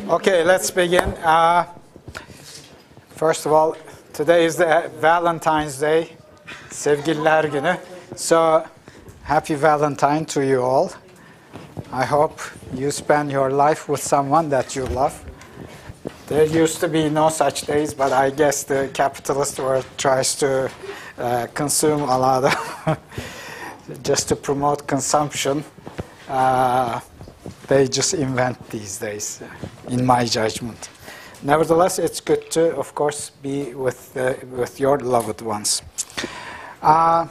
Okay, let's begin. First of all, today is the Valentine's Day, Sevgililer Günü. So, happy Valentine to you all. I hope you spend your life with someone that you love. There used to be no such days, but I guess the capitalist world tries to consume a lot of just to promote consumption. They just invent these days, in my judgment. Nevertheless, it's good to, of course, be with your loved ones. The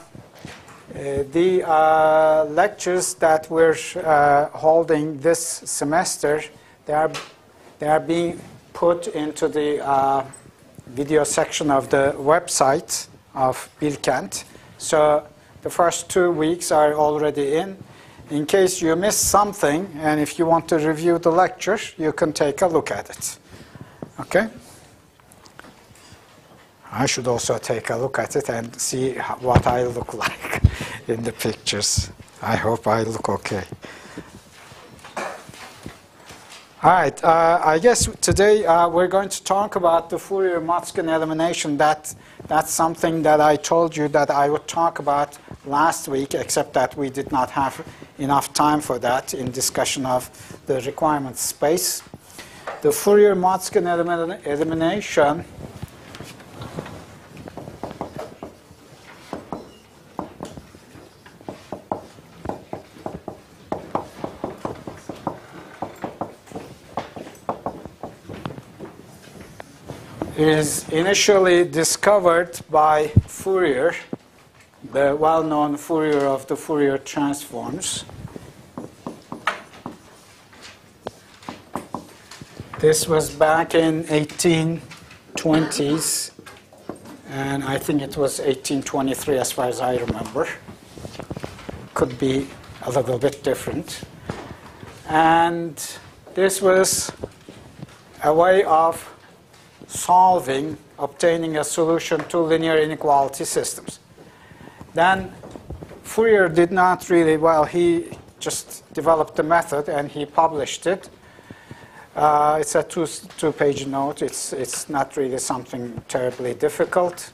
lectures that we're holding this semester, they are being put into the video section of the website of Bilkent. So the first 2 weeks are already in. In case you missed something, and if you want to review the lecture, you can take a look at it. Okay? I should also take a look at it and see what I look like in the pictures. I hope I look okay. All right, I guess today we're going to talk about the Fourier-Motzkin elimination. That's something that I told you that I would talk about last week, except that we did not have enough time for that in discussion of the requirement space. The Fourier-Motzkin elimination is initially discovered by Fourier, the well-known Fourier of the Fourier transforms. This was back in 1820s, and I think it was 1823 as far as I remember. Could be a little bit different. And this was a way of obtaining a solution to linear inequality systems. Then Fourier did not really, well, he just developed the method and he published it. It's a two-page note. It's not really something terribly difficult.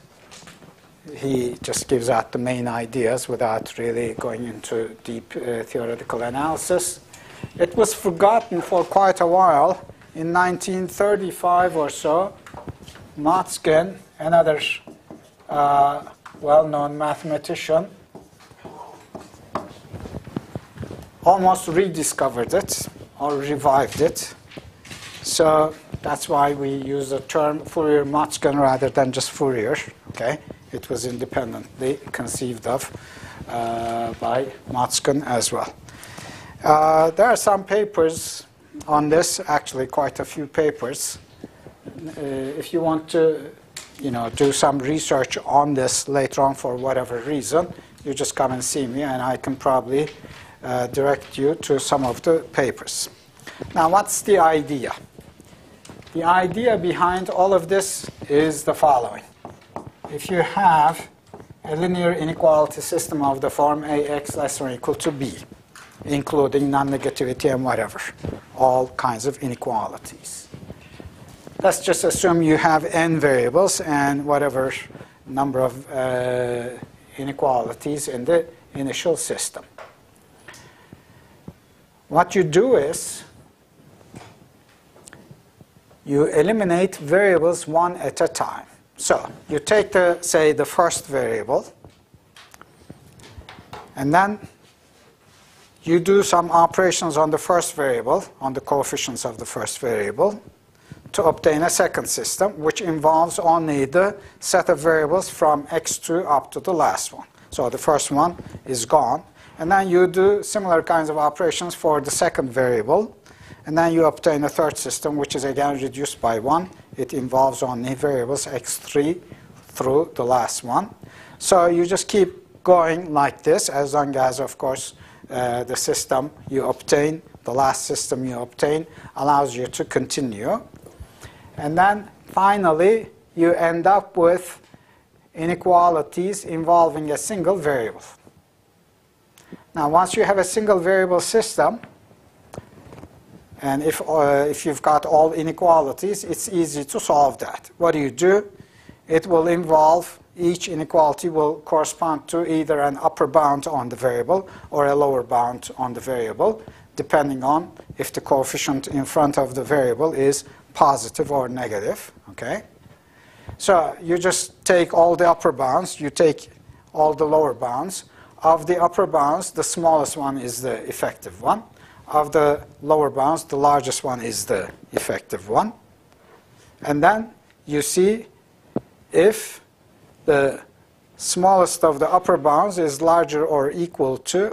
He just gives out the main ideas without really going into deep theoretical analysis. It was forgotten for quite a while. In 1935 or so, Motzkin, another well-known mathematician, almost rediscovered it or revived it. So that's why we use the term Fourier-Motzkin rather than just Fourier. Okay, it was independently conceived of by Motzkin as well. There are some papers on this, actually quite a few papers. If you want to, do some research on this later on for whatever reason, you just come and see me, and I can probably direct you to some of the papers. Now, what's the idea? The idea behind all of this is the following. If you have a linear inequality system of the form ax less or equal to b, including non-negativity and whatever, all kinds of inequalities. Let's just assume you have n variables and whatever number of inequalities in the initial system. What you do is you eliminate variables one at a time. So you take, say, the first variable, and then you do some operations on the first variable, on the coefficients of the first variable, to obtain a second system, which involves only the set of variables from x2 up to the last one. So the first one is gone. And then you do similar kinds of operations for the second variable. And then you obtain a third system, which is again reduced by 1. It involves only variables x3 through the last one. So you just keep going like this, as long as, of course, the system you obtain, the last system you obtain, allows you to continue. And then finally, you end up with inequalities involving a single variable. Now, once you have a single variable system, And if you've got all inequalities, it's easy to solve that. What do? It will involve, each inequality will correspond to either an upper bound on the variable or a lower bound on the variable, depending on if the coefficient in front of the variable is positive or negative. Okay? So you just take all the upper bounds, you take all the lower bounds. Of the upper bounds, the smallest one is the effective one. Of the lower bounds, the largest one is the effective one. And then you see if the smallest of the upper bounds is larger than or equal to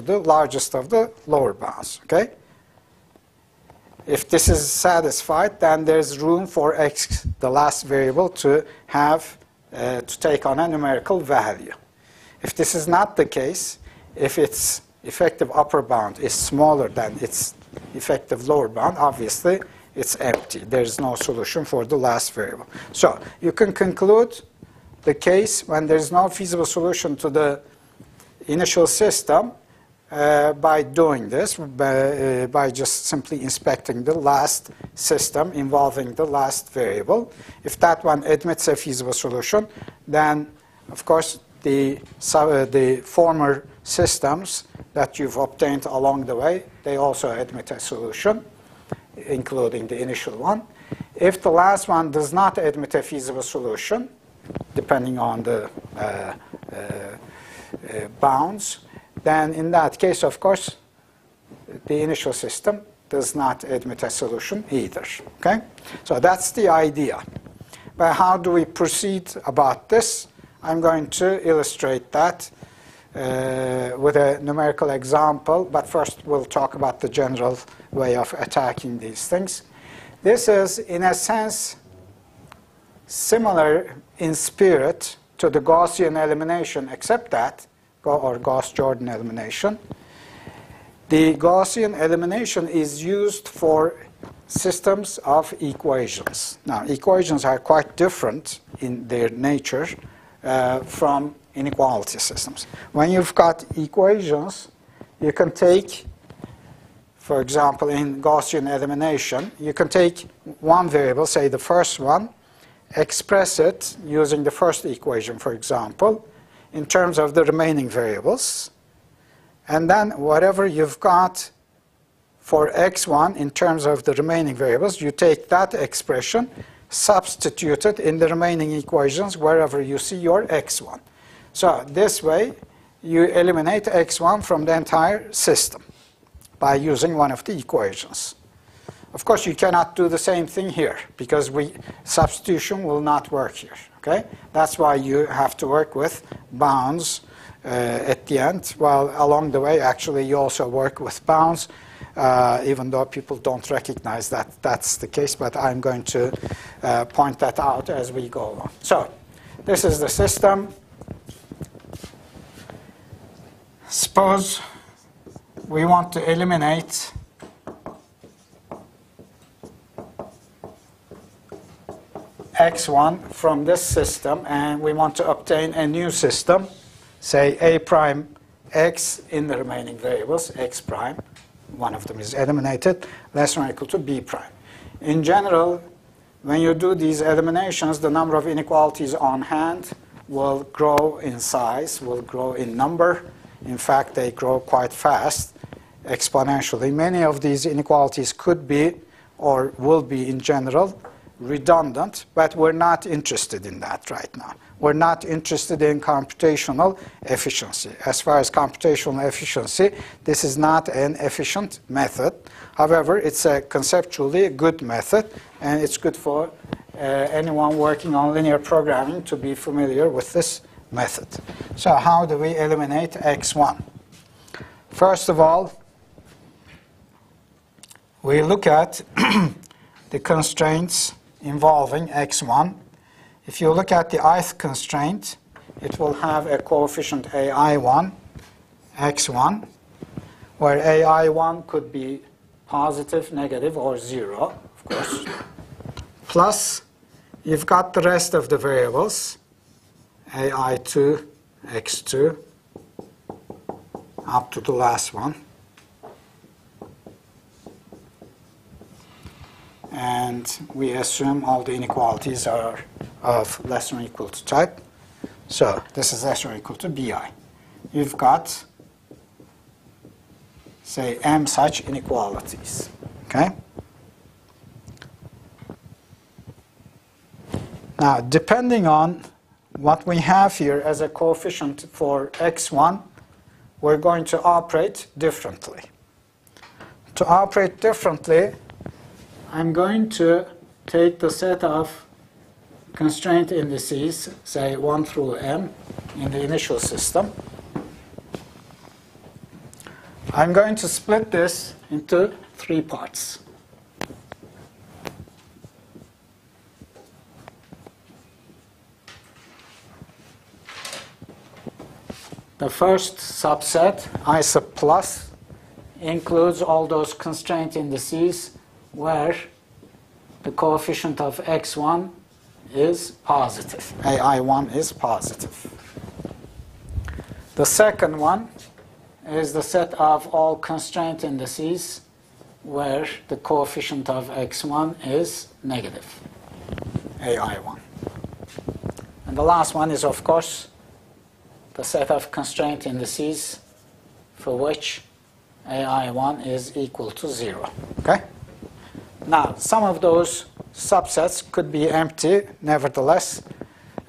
the largest of the lower bounds. Okay? If this is satisfied, then there's room for x, the last variable, to take on a numerical value. If this is not the case, if its effective upper bound is smaller than its effective lower bound, obviously it's empty. There's no solution for the last variable. So you can conclude the case when there's no feasible solution to the initial system by doing this, by just simply inspecting the last system involving the last variable. If that one admits a feasible solution, then of course the former systems that you've obtained along the way, they also admit a solution, including the initial one. If the last one does not admit a feasible solution, depending on the bounds, then in that case, of course, the initial system does not admit a solution either. Okay? So that's the idea. But how do we proceed about this? I'm going to illustrate that with a numerical example, but first we'll talk about the general way of attacking these things. This is, in a sense, similar in spirit to the Gaussian elimination, except that, or Gauss-Jordan elimination. The Gaussian elimination is used for systems of equations. Now, equations are quite different in their nature from inequality systems. When you've got equations, you can take, for example, in Gaussian elimination, you can take one variable, say the first one, express it using the first equation, for example, in terms of the remaining variables. And then whatever you've got for x1 in terms of the remaining variables, you take that expression, substitute it in the remaining equations wherever you see your x1. So this way, you eliminate x1 from the entire system by using one of the equations. Of course, you cannot do the same thing here, because substitution will not work here. Okay? That's why you have to work with bounds at the end. Well, along the way, actually, you also work with bounds, even though people don't recognize that that's the case. But I'm going to point that out as we go along. So this is the system. Suppose we want to eliminate x1 from this system, and we want to obtain a new system, say a prime x in the remaining variables, x prime, one of them is eliminated, less than or equal to b prime. In general, when you do these eliminations, the number of inequalities on hand will grow in size, will grow in number. In fact, they grow quite fast, exponentially. Many of these inequalities could be, or will be in general, redundant, but we're not interested in that right now. We're not interested in computational efficiency. As far as computational efficiency, this is not an efficient method. However, it's a conceptually good method, and it's good for anyone working on linear programming to be familiar with this method. So how do we eliminate x1? First of all, we look at the constraints involving x1. If you look at the ith constraint, it will have a coefficient ai1, x1, where ai1 could be positive, negative, or 0, of course. Plus, you've got the rest of the variables, ai2, x2, up to the last one. and we assume all the inequalities are of less than or equal to type. So this is less than or equal to bi. You've got, say, m such inequalities. Okay? Now, depending on what we have here as a coefficient for x1, we're going to operate differently. To operate differently, I'm going to take the set of constraint indices, say 1 through m, in the initial system. I'm going to split this into 3 parts. The first subset, I sub plus, includes all those constraint indices where the coefficient of x1 is positive. AI1 is positive. The second one is the set of all constraint indices where the coefficient of x1 is negative, AI1. And the last one is, of course, the set of constraint indices for which AI1 is equal to 0. Okay? Now, some of those subsets could be empty. Nevertheless,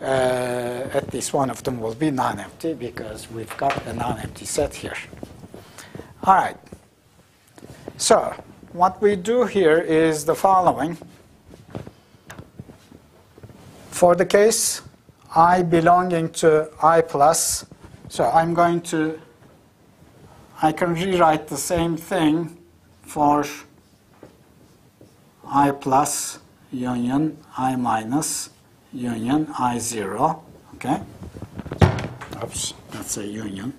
at least one of them will be non-empty because we've got a non-empty set here. All right. So what we do here is the following. For the case I belonging to I plus, so I can rewrite the same thing for I plus union I minus union I0. Okay? Oops, that's a union.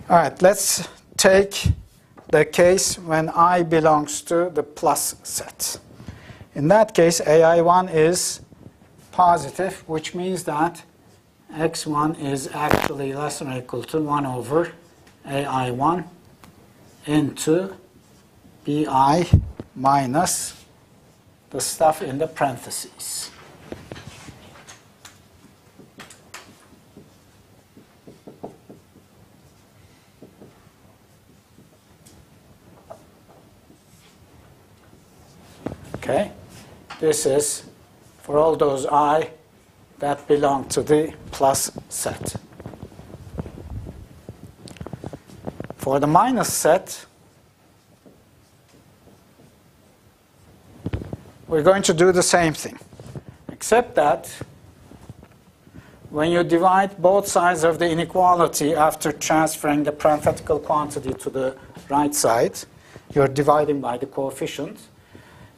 All right, let's take the case when I belongs to the plus set. In that case, AI1 is positive, which means that x1 is actually less than or equal to 1 over AI1 into bi minus the stuff in the parentheses. Okay? This is for all those I that belong to the plus set. For the minus set, we're going to do the same thing, except that when you divide both sides of the inequality after transferring the parenthetical quantity to the right side, you're dividing by the coefficient.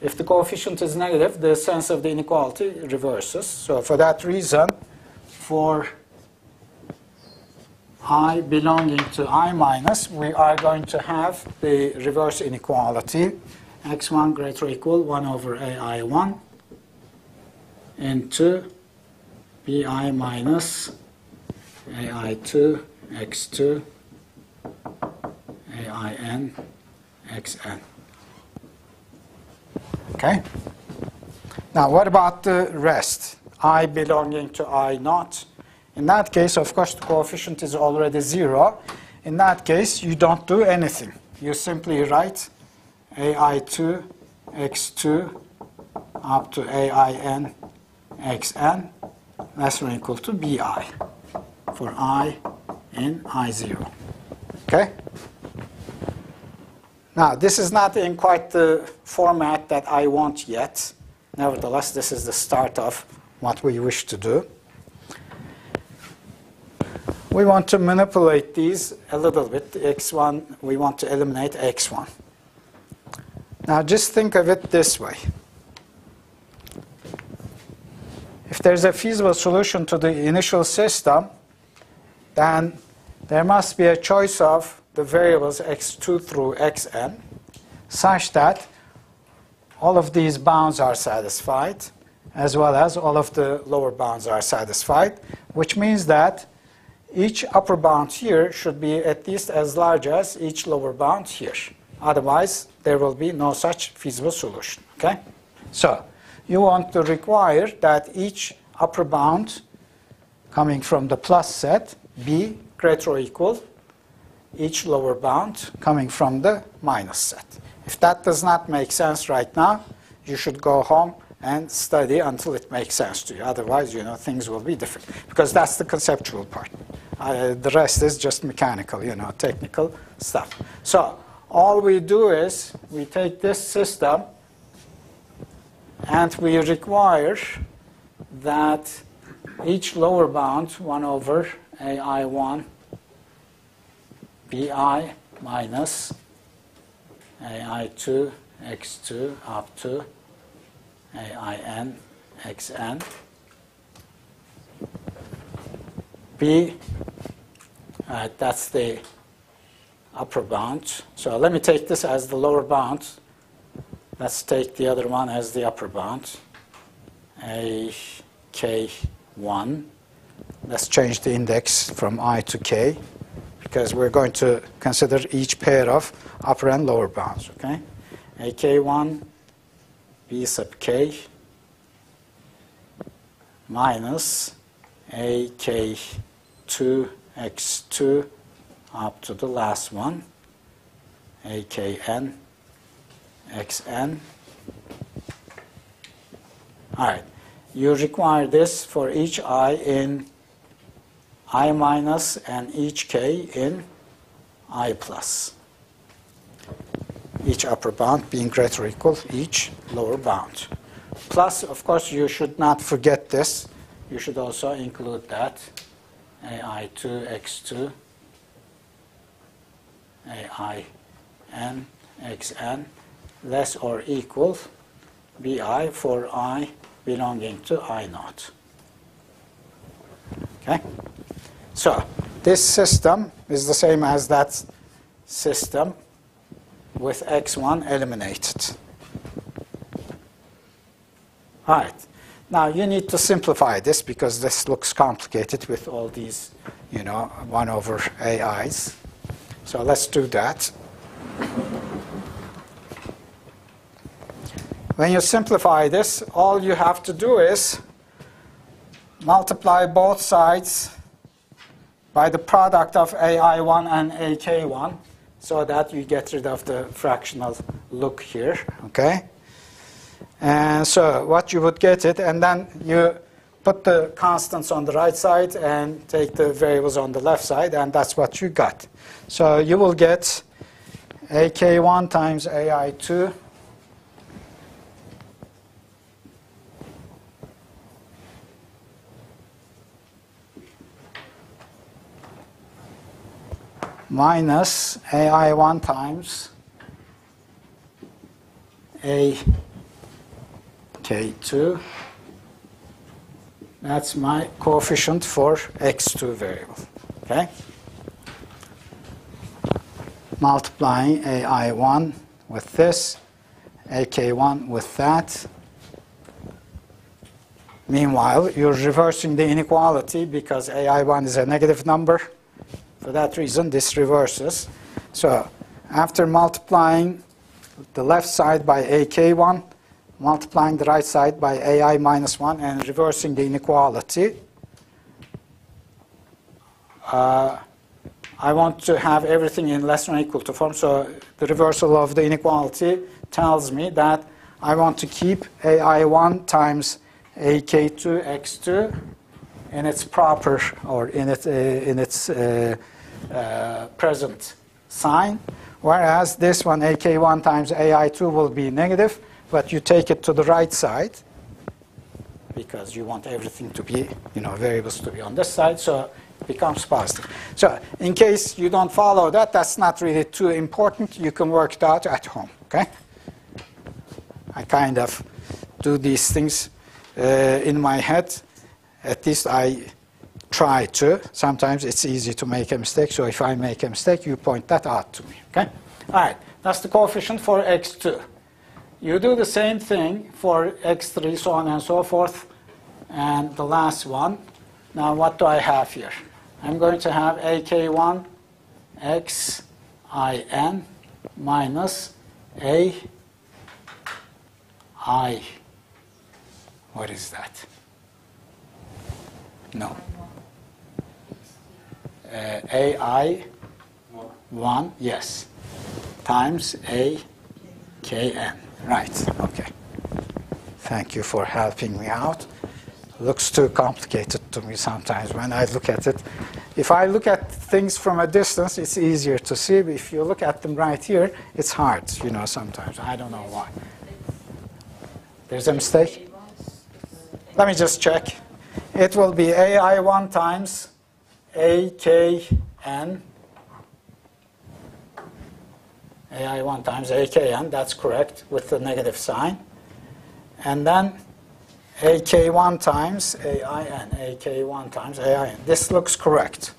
If the coefficient is negative, the sense of the inequality reverses. So for that reason, for I belonging to I minus, we are going to have the reverse inequality, x1 greater or equal 1 over AI1 into bi minus AI2 x2 AIN xn. Okay? Now, what about the rest? I belonging to I naught. In that case, of course, the coefficient is already 0. In that case, you don't do anything. You simply write AI2 x2 up to AIN xn less than or equal to bi for I in I0. Okay? Now, this is not in quite the format that I want yet. Nevertheless, this is the start of what we wish to do. We want to manipulate these a little bit. x1, we want to eliminate x1. Now, just think of it this way. If there's a feasible solution to the initial system, then there must be a choice of the variables x2 through xn such that all of these bounds are satisfied as well as all of the lower bounds are satisfied, which means that each upper bound here should be at least as large as each lower bound here. Otherwise, there will be no such feasible solution. Okay? So, you want to require that each upper bound coming from the plus set be greater or equal each lower bound coming from the minus set. If that does not make sense right now, you should go home and study until it makes sense to you. Otherwise, you know, things will be different. Because that's the conceptual part. The rest is just mechanical, you know, technical stuff. So all we do is we take this system and we require that each lower bound, 1 over AI1 bi minus AI2 x2 up to AIN xn b, that's the upper bound. So let me take this as the lower bound. Let's take the other one as the upper bound. AK1. Let's change the index from I to k, because we're going to consider each pair of upper and lower bounds. Okay? AK1 b sub k minus AK2 x2 up to the last one, AKN xn. All right. You require this for each I in I minus and each k in I plus. Each upper bound being greater or equal each lower bound. Plus, of course, you should not forget this. You should also include that. AI2 x2 AIN xn less or equal bi for I belonging to I naught. Okay? So, this system is the same as that system with x1 eliminated. All right. Now, you need to simplify this because this looks complicated with all these, you know, 1 over AIs. So let's do that. When you simplify this, all you have to do is multiply both sides by the product of AI1 and AK1 so that you get rid of the fractional look here. Okay? And so what you would get it, and then you put the constants on the right side and take the variables on the left side, and that's what you got. So you will get AK1 times AI2 minus AI1 times AK2. That's my coefficient for x2 variable. Okay? Multiplying AI1 with this, AK1 with that. Meanwhile, you're reversing the inequality because AI1 is a negative number. For that reason, this reverses. So after multiplying the left side by AK1, multiplying the right side by AI minus 1, and reversing the inequality, I want to have everything in less than or equal to form. So the reversal of the inequality tells me that I want to keep AI1 times AK2 x2 in its proper, or in its present sign, whereas this one, AK1 times AI2, will be negative, but you take it to the right side because you want everything to be, you know, variables to be on this side, so it becomes positive. So in case you don't follow that, that's not really too important. You can work it out at home, okay? I kind of do these things in my head. At least I try to. Sometimes it's easy to make a mistake, so if I make a mistake, you point that out to me, okay? All right, that's the coefficient for x2. You do the same thing for x3, so on and so forth, and the last one. Now, what do I have here? I'm going to have AK1 xin minus AI. What is that? No. AI1, yes, times AKN. Right, okay. Thank you for helping me out. Looks too complicated to me sometimes when I look at it. If I look at things from a distance, it's easier to see. But if you look at them right here, it's hard, you know, sometimes. I don't know why. There's a mistake? Let me just check. It will be AI1 times AKN. AI1 times AKN, that's correct, with the negative sign. And then AK1 times AIN, AK1 times AIN. This looks correct.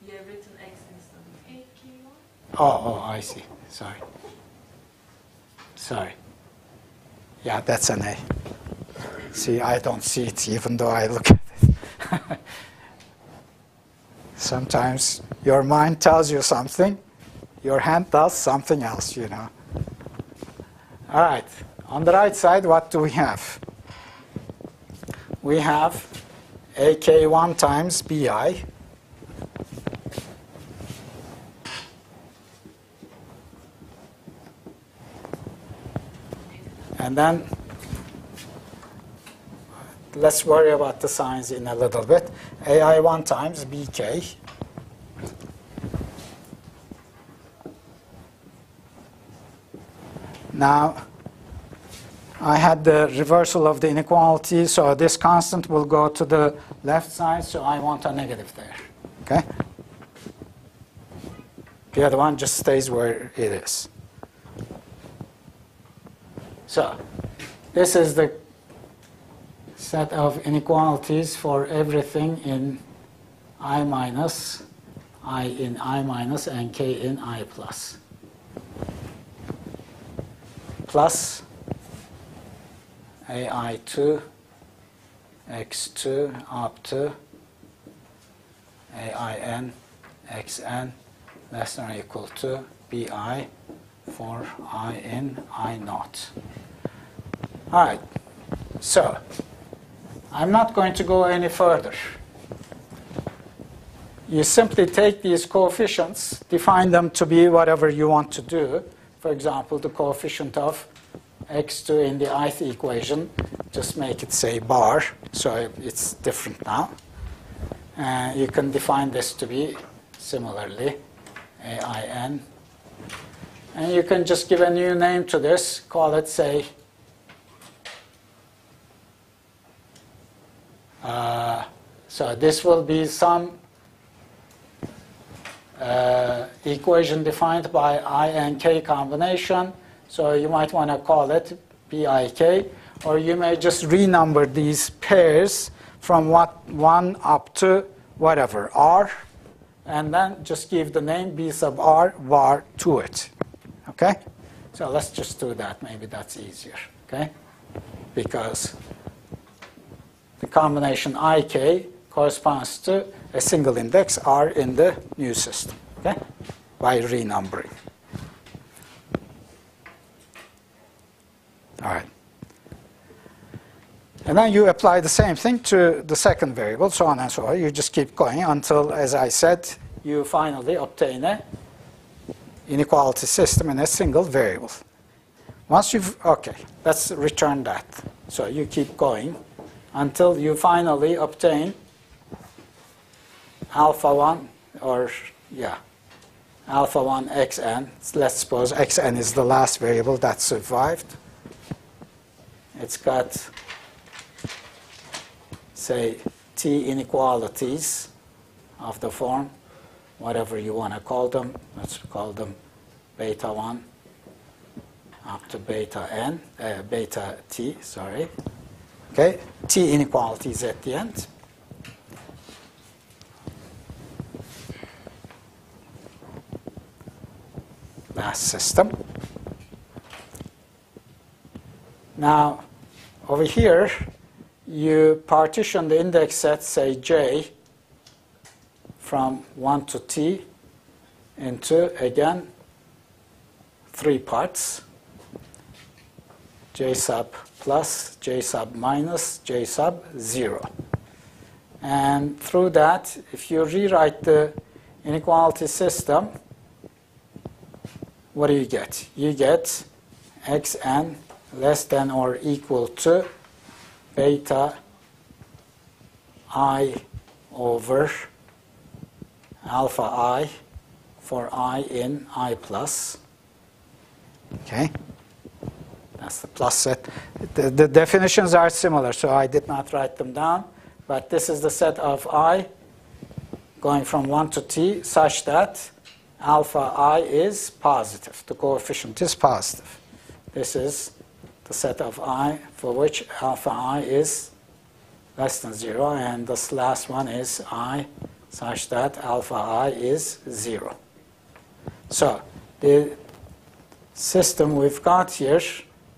You have written X instead of AK1? Oh, I see. Sorry. Yeah, that's an A. See, I don't see it even though I look at it. Sometimes your mind tells you something, your hand does something else, you know. All right, on the right side, what do we have? We have AK1 times BI. And then let's worry about the signs in a little bit. AI1 times BK. Now, I had the reversal of the inequality, so this constant will go to the left side, so I want a negative there. Okay? The other one just stays where it is. So, this is the set of inequalities for everything in I minus, I in I minus, and K in I plus. Plus AI2, X2 up to AIN, XN less than or equal to BI for I in I naught. All right, so I'm not going to go any further. You simply take these coefficients, define them to be whatever you want to do. For example, the coefficient of x2 in the ith equation, just make it say bar, so it's different now. You can define this to be similarly AIN. And you can just give a new name to this, call it, say, so this will be some equation defined by I and K combination. So you might want to call it BIK, or you may just renumber these pairs from 1 up to whatever, R, and then just give the name B sub R var to it. Okay? So let's just do that. Maybe that's easier. Okay? Because the combination IK corresponds to a single index R in the new system. Okay? By renumbering. All right. And then you apply the same thing to the second variable, so on and so on. You just keep going until, as I said, you finally obtain a inequality system in a single variable. Once you've, okay, let's return that. So you keep going until you finally obtain alpha 1, or yeah, alpha 1 xn. Let's suppose xn is the last variable that survived. It's got, say, t inequalities of the form, whatever you want to call them. Let's call them beta 1 up to beta n, beta t, sorry. Okay, t inequalities at the end. Last system. Now, over here, you partition the index set, say j, from 1 to t into, again, 3 parts, j sub plus, j sub minus, j sub 0. And through that, if you rewrite the inequality system, what do you get? You get xn less than or equal to beta I over alpha I for I in I plus. Okay? That's the plus set. The definitions are similar, so I did not write them down. But this is the set of I going from 1 to t such that alpha I is positive. The coefficient is positive. This is the set of I for which alpha I is less than 0. And this last one is I such that alpha I is 0. So the system we've got here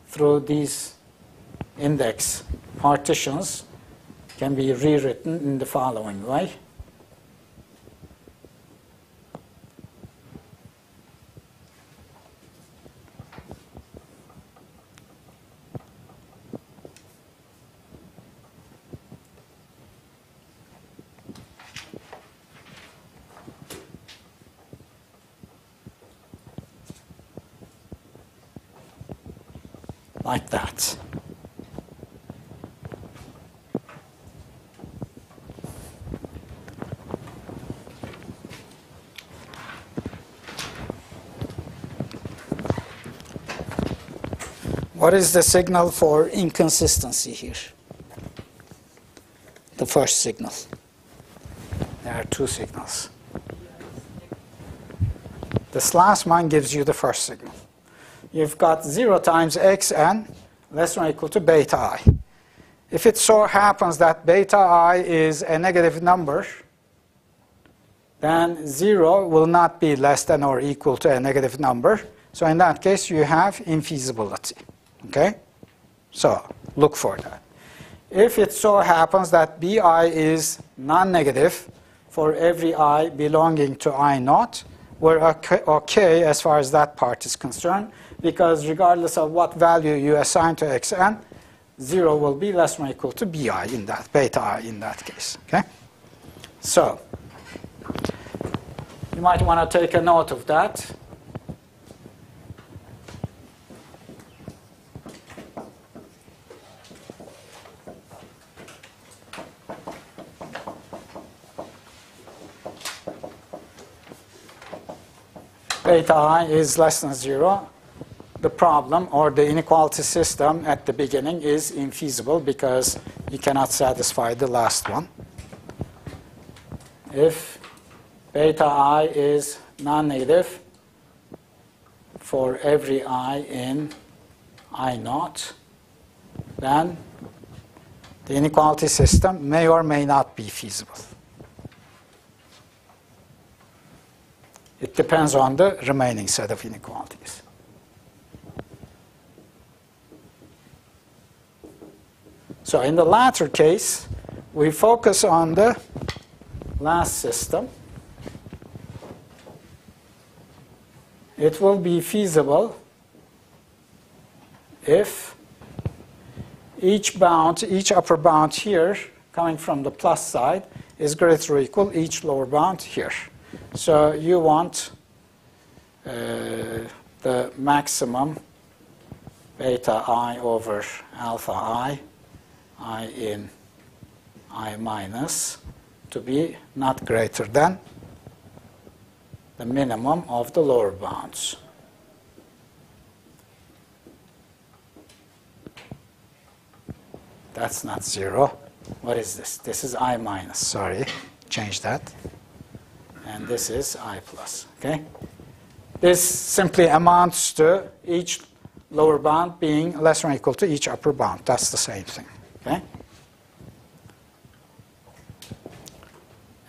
through these index partitions can be rewritten in the following way. Like that. What is the signal for inconsistency here? The first signal. There are two signals. This last one gives you the first signal. You've got 0 times xn less than or equal to beta I. If it so happens that beta I is a negative number, then 0 will not be less than or equal to a negative number. So in that case, you have infeasibility. Okay? So look for that. If it so happens that bi is non-negative for every I belonging to I naught, we're okay as far as that part is concerned, because regardless of what value you assign to xn, 0 will be less than or equal to bi in that, beta I in that case. Okay? So you might want to take a note of that. Beta I is less than 0. The problem or the inequality system at the beginning is infeasible because you cannot satisfy the last one. If beta I is non-negative for every I in I naught, then the inequality system may or may not be feasible. It depends on the remaining set of inequalities. So in the latter case, we focus on the last system. It will be feasible if each bound, each upper bound here, coming from the plus side, is greater or equal each lower bound here. So you want the maximum beta I over alpha I in I minus, to be not greater than the minimum of the lower bounds. That's not 0. What is this? This is I minus. Sorry, change that. And this is I plus. Okay? This simply amounts to each lower bound being less than or equal to each upper bound. That's the same thing. Okay?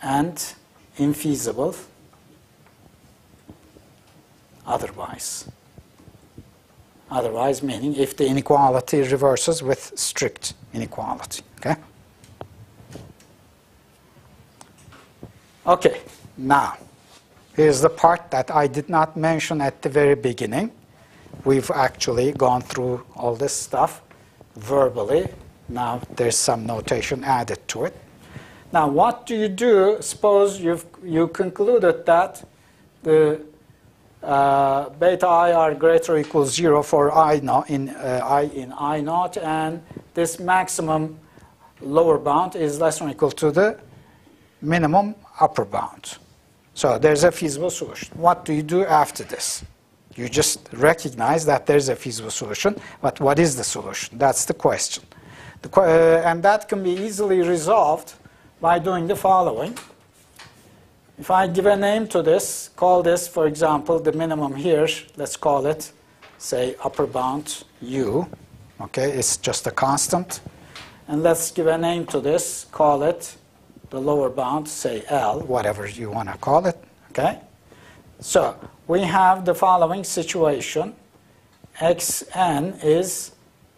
And infeasible otherwise. Otherwise meaning if the inequality reverses with strict inequality. Okay? Okay, now, here's the part that I did not mention at the very beginning. We've actually gone through all this stuff verbally. Now there's some notation added to it. Now what do you do? Suppose you concluded that the beta I are greater or equal 0 for I in I naught, and this maximum lower bound is less than or equal to the minimum upper bound. So there's a feasible solution. What do you do after this? You just recognize that there's a feasible solution, but what is the solution? That's the question. And that can be easily resolved by doing the following. If I give a name to this, call this, for example, the minimum here, let's call it, say, upper bound U. Okay, it's just a constant. And let's give a name to this, call it the lower bound, say L, whatever you want to call it. Okay? So we have the following situation. Xn is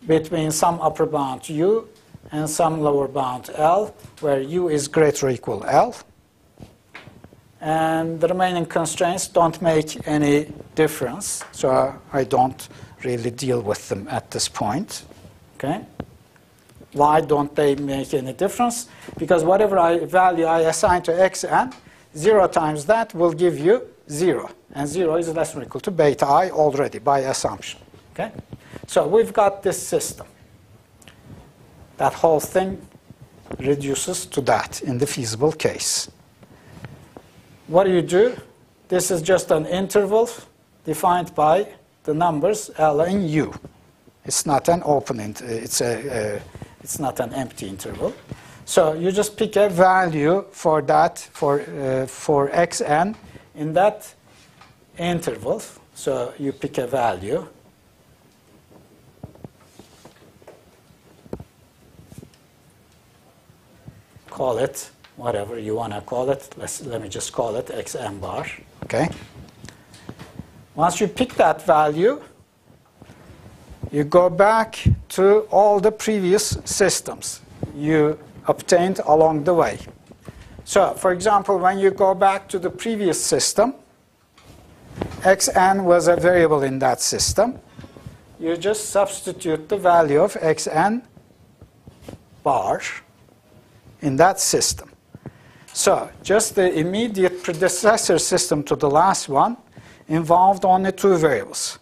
between some upper bound U and some lower bound L, where U is greater or equal L. And the remaining constraints don't make any difference, so I don't really deal with them at this point. Okay? Why don't they make any difference? Because whatever value I assign to xn, 0 times that will give you 0. And 0 is less than or equal to beta I already by assumption. Okay? So we've got this system. That whole thing reduces to that in the feasible case. What do? This is just an interval defined by the numbers L and U. It's not an open it's not an empty interval. So you just pick a value for that, for xn in that interval. So you pick a value. Call it whatever you want to call it. Let me just call it xn bar. Okay. Once you pick that value, you go back to all the previous systems you obtained along the way. So, for example, when you go back to the previous system, xn was a variable in that system. You just substitute the value of xn bar in that system. So, just the immediate predecessor system to the last one involved only two variables.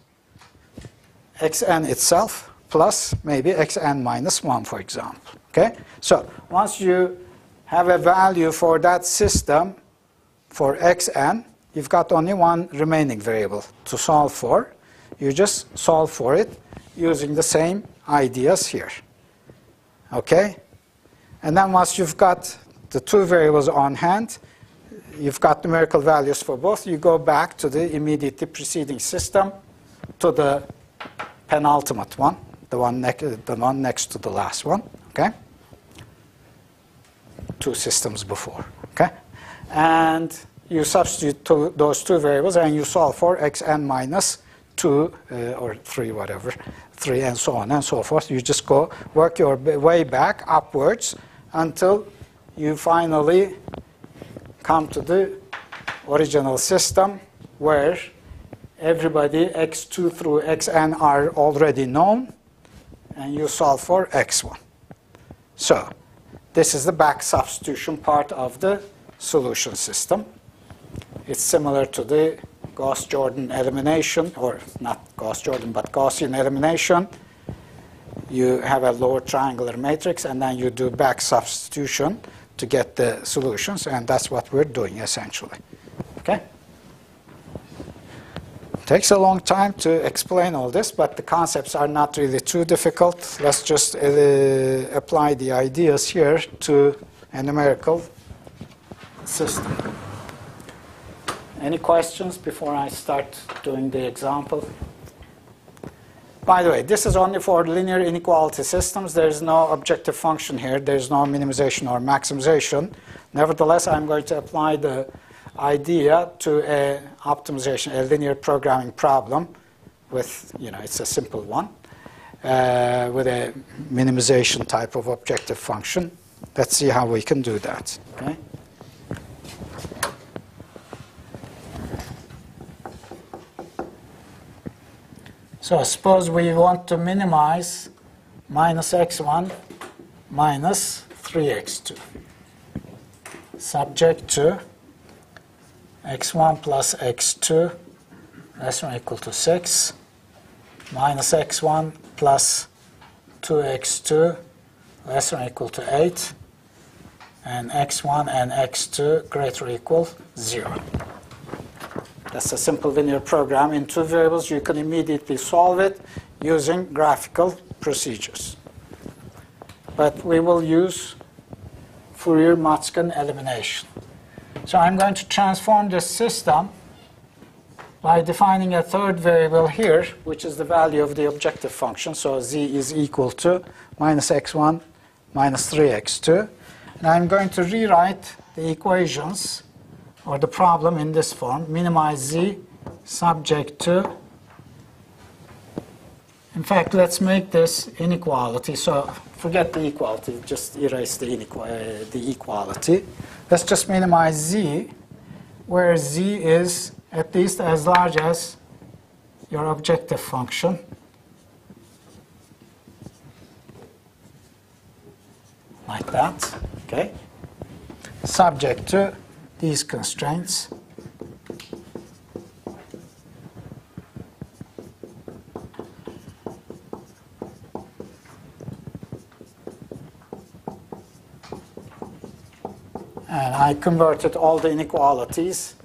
Xn itself plus maybe xn minus 1, for example. Okay? So once you have a value for that system for xn, you've got only one remaining variable to solve for. You just solve for it using the same ideas here. Okay? And then once you've got the two variables on hand, you've got numerical values for both, you go back to the immediately preceding system to the penultimate one, the one next to the last one, okay? Two systems before, okay? And you substitute those two variables and you solve for xn minus 2 or 3, whatever, 3 and so on and so forth. You just go work your way back upwards until you finally come to the original system where everybody x2 through xn are already known, and you solve for x1. So this is the back substitution part of the solution system. It's similar to the Gauss-Jordan elimination, or not Gauss-Jordan, but Gaussian elimination. You have a lower triangular matrix, and then you do back substitution to get the solutions, and that's what we're doing essentially. Okay? Takes a long time to explain all this, but the concepts are not really too difficult. Let's just apply the ideas here to a numerical system. Any questions before I start doing the example? By the way, this is only for linear inequality systems. There's no objective function here. There's no minimization or maximization. Nevertheless, I'm going to apply the idea to a optimization, a linear programming problem with, it's a simple one. with a minimization type of objective function. Let's see how we can do that. Okay? So suppose we want to minimize minus x1 minus 3x2, subject to x1 plus x2 less than or equal to 6, minus x1 plus 2x2 less than or equal to 8, and x1 and x2 greater or equal 0. That's a simple linear program in two variables. You can immediately solve it using graphical procedures. But we will use Fourier-Motzkin elimination. So I'm going to transform this system by defining a third variable here, which is the value of the objective function. So z is equal to minus x1 minus 3x2. And I'm going to rewrite the equations or the problem in this form. Minimize z subject to, in fact, let's make this inequality. So forget the equality, just erase the equality. Let's just minimize z, where z is at least as large as your objective function. Like that, okay? Subject to these constraints. And I converted all the inequalities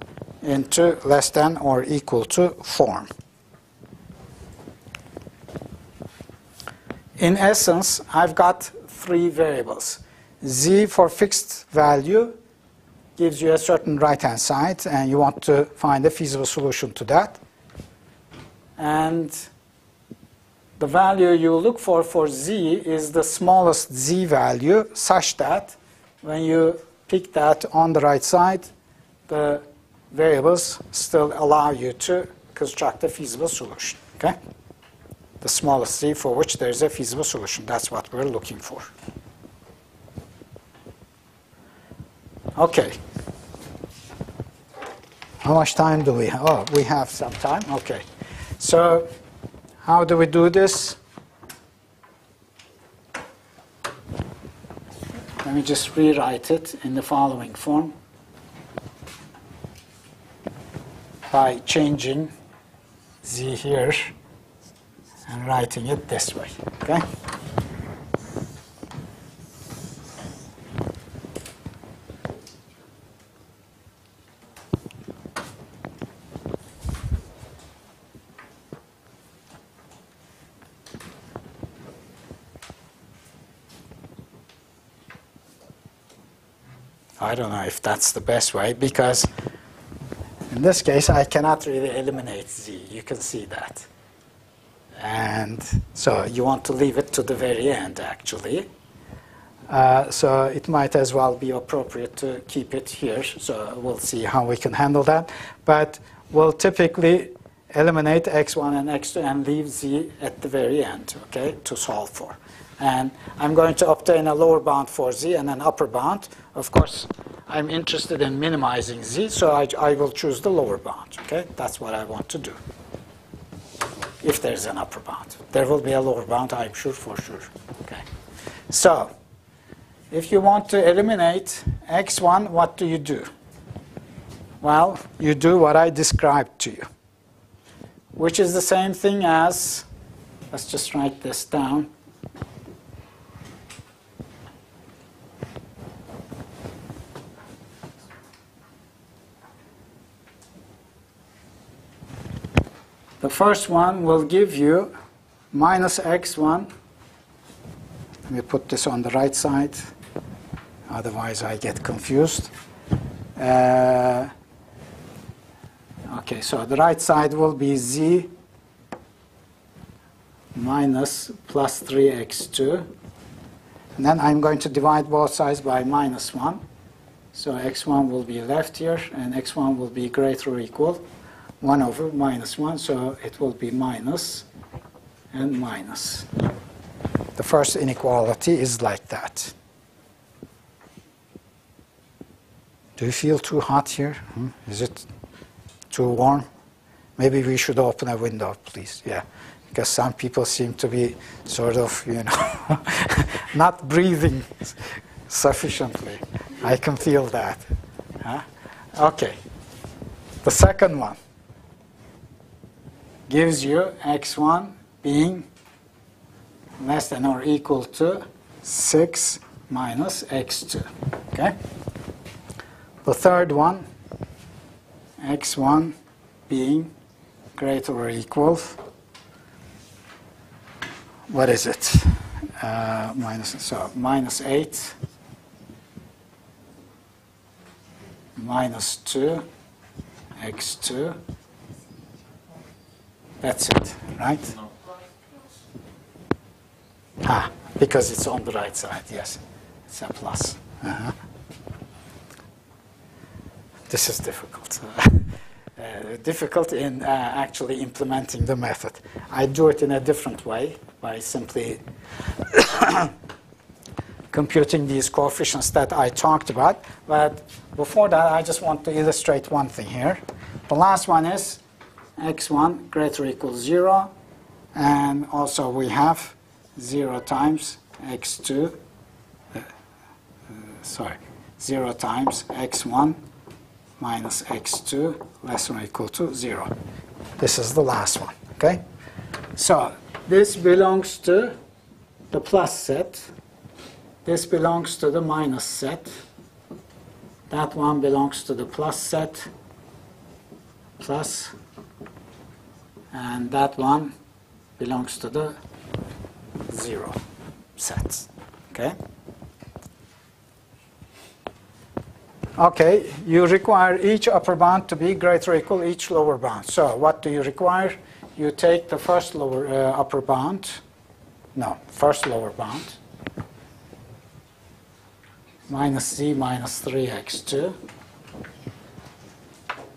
into less than or equal to form. In essence, I've got three variables. Z for fixed value gives you a certain right-hand side, and you want to find a feasible solution to that. And the value you look for z is the smallest z value, such that when you pick that on the right side, the variables still allow you to construct a feasible solution. Okay? The smallest z for which there is a feasible solution. That's what we're looking for. Okay. How much time do we have? Oh, we have some time. Okay. So how do we do this? Let me just rewrite it in the following form by changing z here and writing it this way. Okay? I don't know if that's the best way, because in this case I cannot really eliminate z. You can see that. And so you want to leave it to the very end, actually. So it might as well be appropriate to keep it here. So we'll see how we can handle that. But we'll typically eliminate x1 and x2 and leave z at the very end, okay, to solve for. And I'm going to obtain a lower bound for z and an upper bound. Of course, I'm interested in minimizing z, so I will choose the lower bound. Okay, that's what I want to do. If there's an upper bound, there will be a lower bound, I'm sure, for sure. Okay. So, if you want to eliminate x1, what do you do? Well, you do what I described to you, which is the same thing as, let's just write this down. The first one will give you minus x1. Let me put this on the right side, otherwise I get confused. Okay, so the right side will be z minus plus 3x2. And then I'm going to divide both sides by minus 1. So x1 will be left here, and x1 will be greater or equal 1 over minus 1, so it will be minus and minus. The first inequality is like that. Do you feel too hot here? Is it too warm? Maybe we should open a window, please. Yeah, because some people seem to be sort of, you know, not breathing sufficiently. I can feel that. Huh? Okay. The second one gives you x1 being less than or equal to 6 minus x2. Okay? The third one, x1 being greater or equal, what is it? Minus 8 minus 2 x2. That's it, right? No. Ah, because it's on the right side, yes. It's a plus. This is difficult. Difficult in actually implementing the method. I do it in a different way by simply computing these coefficients that I talked about. But before that, I just want to illustrate one thing here. The last one is x1 greater or equal 0. And also we have 0 times x2. 0 times x1 minus x2 less than or equal to 0. This is the last one, okay? So this belongs to the plus set. This belongs to the minus set. That one belongs to the plus set, plus, and that one belongs to the 0 set, okay? Okay, you require each upper bound to be greater or equal each lower bound. So what do you require? You take the first lower upper bound, first lower bound, minus z minus 3x2.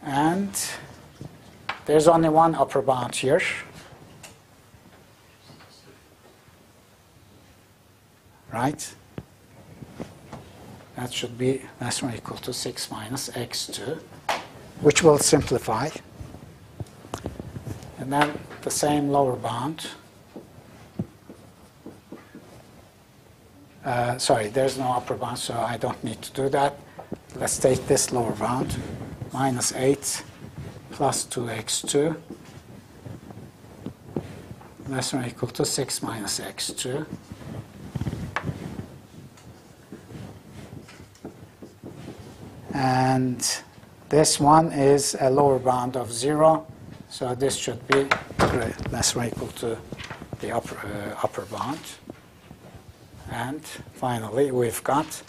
And there's only one upper bound here. Right? That should be less than or equal to 6 minus x2, which will simplify. And then the same lower bound. There's no upper bound, so I don't need to do that. Let's take this lower bound, minus 8 plus 2x2, less than or equal to 6 minus x2. And this one is a lower bound of 0, so this should be less than or equal to the upper bound. And finally, we've got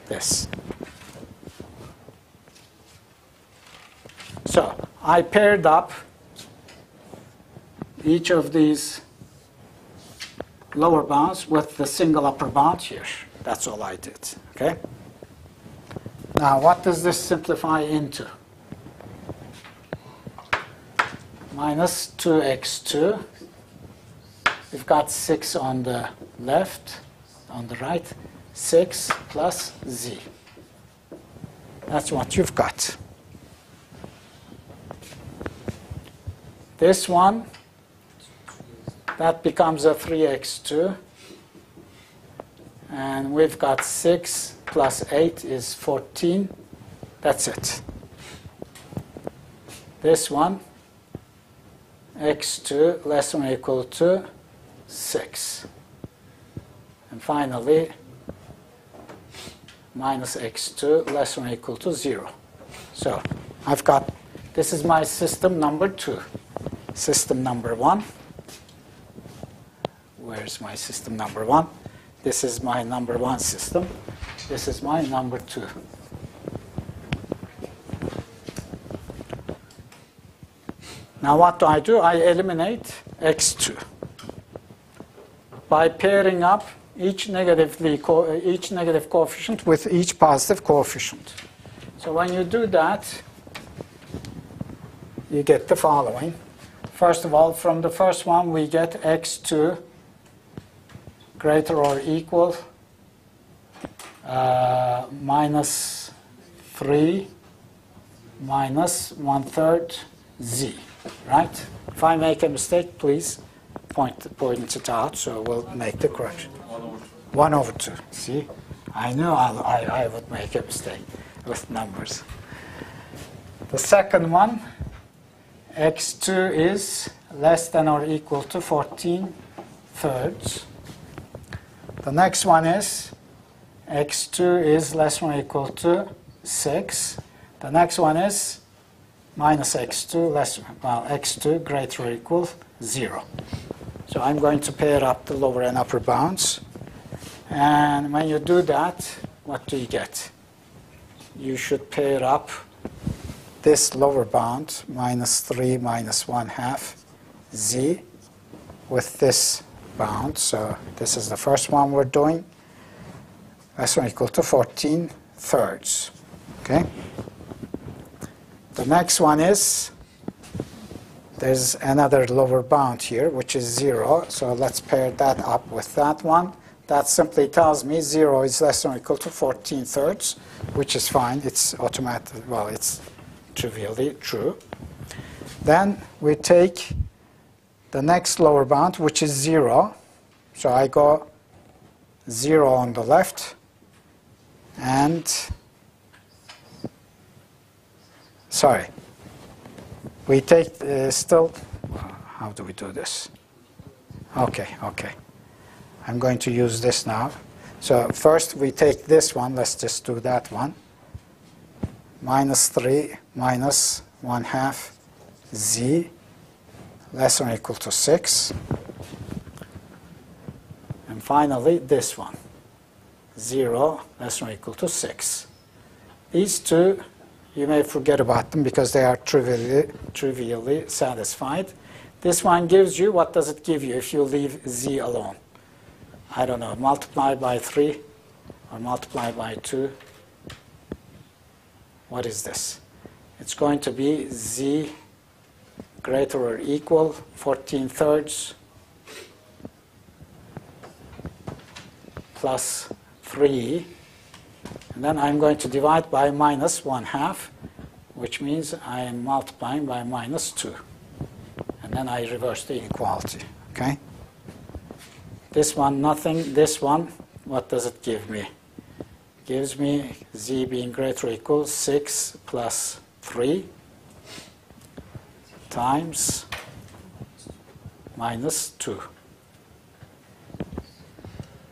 this. So I paired up each of these lower bounds with the single upper bound here. That's all I did, okay? Now, what does this simplify into? Minus 2x2. We've got 6 on the left, on the right. 6 plus z. That's what you've got. This one, that becomes a 3x2. And we've got 6 plus 8 is 14. That's it. This one, x2 less than or equal to 6. And finally, minus x2 less than or equal to 0. So I've got, this is my system number 2. System number 1. Where's my system number 1? This is my number 1 system. This is my number 2. Now what do? I eliminate x2 by pairing up each negative coefficient with each positive coefficient. So when you do that, you get the following. First of all, from the first one, we get x2 greater or equal minus 3 minus 1/3 z, right? If I make a mistake, please point it out, so we'll make the correction. 1/2. See, I knew I would make a mistake with numbers. The second one, x2 is less than or equal to 14/3. The next one is x2 is less than or equal to 6. The next one is minus x2 x2 greater or equal 0. So I'm going to pair up the lower and upper bounds. And when you do that, what do you get? You should pair up this lower bound, minus 3 minus 1/2 z, with this bound. So this is the first one we're doing. Less than or equal to 14/3. Okay? The next one is, there's another lower bound here, which is 0. So let's pair that up with that one. That simply tells me 0 is less than or equal to 14/3, which is fine. It's automatic. Well, it's trivially true. Then we take the next lower bound, which is 0. So I go 0 on the left, and sorry, we take still, how do we do this? Okay. I'm going to use this now. So first we take this one, let's just do that one. Minus 3 minus 1/2 z less than or equal to 6. And finally this one, 0 less than or equal to 6. These two, you may forget about them because they are trivially satisfied. This one gives you, what does it give you if you leave z alone? I don't know, multiply by 3 or multiply by 2. What is this? It's going to be z greater or equal 14/3 plus 3. And then I'm going to divide by minus 1/2, which means I am multiplying by minus 2. And then I reverse the inequality. Okay? This one, nothing. This one, what does it give me? It gives me z being greater or equal 6 plus 3 times minus 2.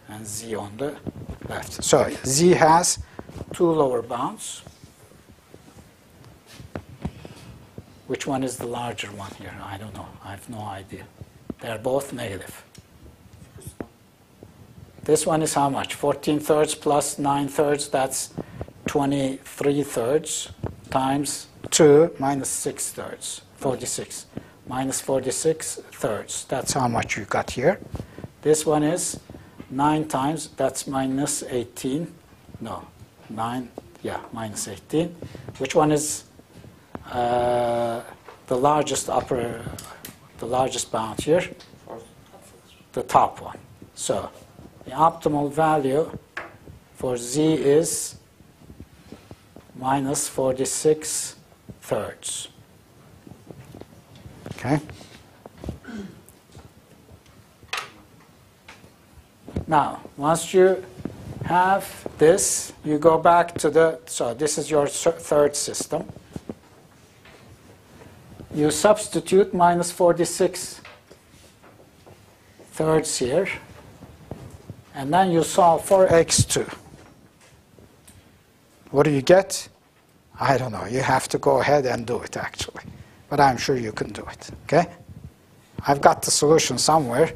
And z on the left. So z has two lower bounds. Which one is the larger one here? I don't know. I have no idea. They're both negative. This one is how much? 14/3 plus 9/3, that's 23/3 times 2 minus 6/3, 46. Minus 46/3. That's how much you got here. This one is 9 times, that's minus 18. No, 9, yeah, minus 18. Which one is the largest bound here? The top one. So the optimal value for z is minus 46/3. Okay? Now, once you have this, you go back to so this is your third system. You substitute minus 46/3 here. And then you solve for x2. What do you get? I don't know. You have to go ahead and do it, actually. But I'm sure you can do it. Okay? I've got the solution somewhere.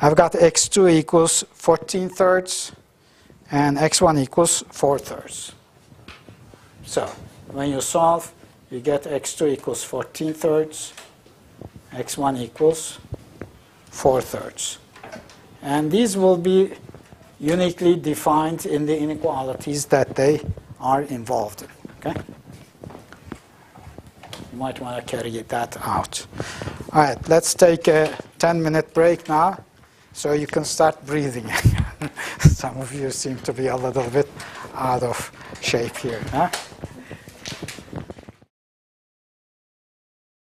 I've got x2 equals 14/3 and x1 equals 4/3. So when you solve, you get x2 equals 14/3, x1 equals 4/3. And these will be uniquely defined in the inequalities that they are involved in. Okay? You might want to carry that out. All right, let's take a 10-minute break now so you can start breathing. Some of you seem to be a little bit out of shape here. Huh?